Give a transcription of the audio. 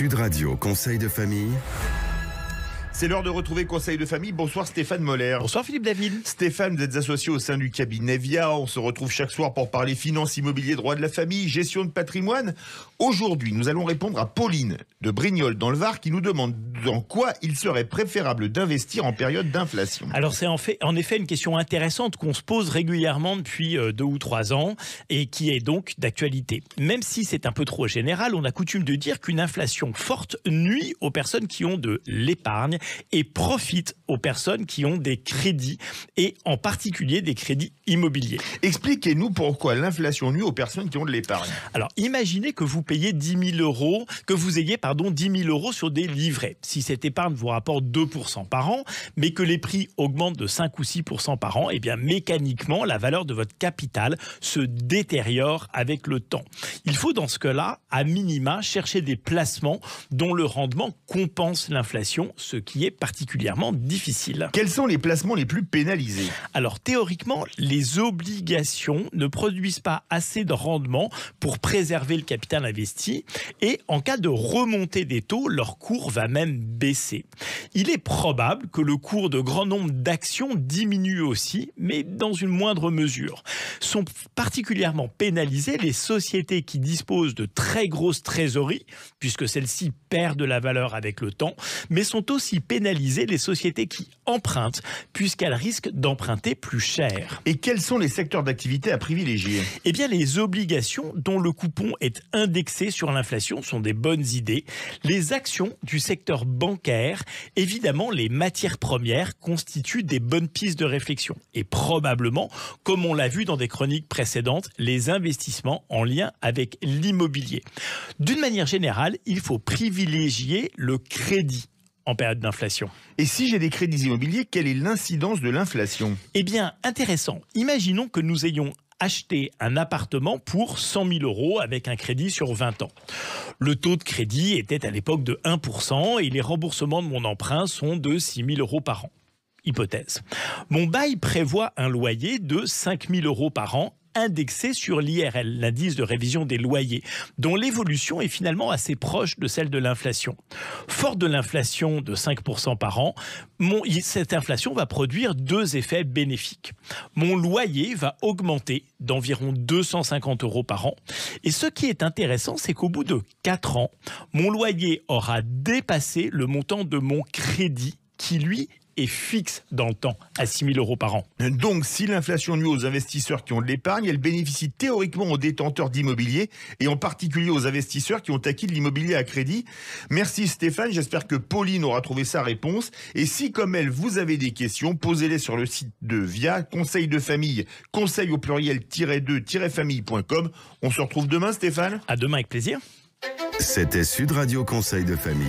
Sud Radio Conseil de famille. C'est l'heure de retrouver Conseil de famille. Bonsoir Stéphane Moller. Bonsoir Philippe David. Stéphane, vous êtes associé au sein du cabinet VIA. On se retrouve chaque soir pour parler finances, immobilier, droit de la famille, gestion de patrimoine. Aujourd'hui, nous allons répondre à Pauline de Brignoles dans le Var qui nous demande dans quoi il serait préférable d'investir en période d'inflation. Alors c'est en effet une question intéressante qu'on se pose régulièrement depuis 2 ou 3 ans et qui est donc d'actualité. Même si c'est un peu trop général, on a coutume de dire qu'une inflation forte nuit aux personnes qui ont de l'épargne et profite aux personnes qui ont des crédits et en particulier des crédits immobiliers. Expliquez-nous pourquoi l'inflation nuit aux personnes qui ont de l'épargne. Alors imaginez que vous payez 10 000 euros, que vous ayez 10 000 euros sur des livrets. Si cette épargne vous rapporte 2% par an, mais que les prix augmentent de 5 ou 6% par an, eh bien mécaniquement la valeur de votre capital se détériore avec le temps. Il faut dans ce cas-là, à minima, chercher des placements dont le rendement compense l'inflation, ce qui est particulièrement difficile. Quels sont les placements les plus pénalisés ? Alors théoriquement, les obligations ne produisent pas assez de rendement pour préserver le capital investi et en cas de remontée des taux, leur cours va même baisser. Il est probable que le cours de grand nombre d'actions diminue aussi, mais dans une moindre mesure. Sont particulièrement pénalisées les sociétés qui disposent de très grosses trésoreries, puisque celles-ci perdent de la valeur avec le temps, mais sont aussi pénaliser les sociétés qui empruntent puisqu'elles risquent d'emprunter plus cher. Et quels sont les secteurs d'activité à privilégier ? Eh bien, les obligations dont le coupon est indexé sur l'inflation sont des bonnes idées. Les actions du secteur bancaire, évidemment, les matières premières constituent des bonnes pistes de réflexion. Et probablement, comme on l'a vu dans des chroniques précédentes, les investissements en lien avec l'immobilier. D'une manière générale, il faut privilégier le crédit en période d'inflation. Et si j'ai des crédits immobiliers, quelle est l'incidence de l'inflation ? Eh bien, intéressant. Imaginons que nous ayons acheté un appartement pour 100 000 euros avec un crédit sur 20 ans. Le taux de crédit était à l'époque de 1% et les remboursements de mon emprunt sont de 6 000 euros par an. Hypothèse. Mon bail prévoit un loyer de 5 000 euros par an indexé sur l'IRL, l'indice de révision des loyers, dont l'évolution est finalement assez proche de celle de l'inflation. Fort de l'inflation de 5% par an, cette inflation va produire 2 effets bénéfiques. Mon loyer va augmenter d'environ 250 euros par an. Et ce qui est intéressant, c'est qu'au bout de 4 ans, mon loyer aura dépassé le montant de mon crédit qui, lui, est fixe dans le temps à 6 000 euros par an. Donc, si l'inflation nuit aux investisseurs qui ont de l'épargne, elle bénéficie théoriquement aux détenteurs d'immobilier et en particulier aux investisseurs qui ont acquis de l'immobilier à crédit. Merci Stéphane, j'espère que Pauline aura trouvé sa réponse. Et si, comme elle, vous avez des questions, posez-les sur le site de VIA, Conseil de famille, conseil au pluriel -2-famille.com. On se retrouve demain Stéphane ? À demain avec plaisir. C'était Sud Radio Conseil de famille.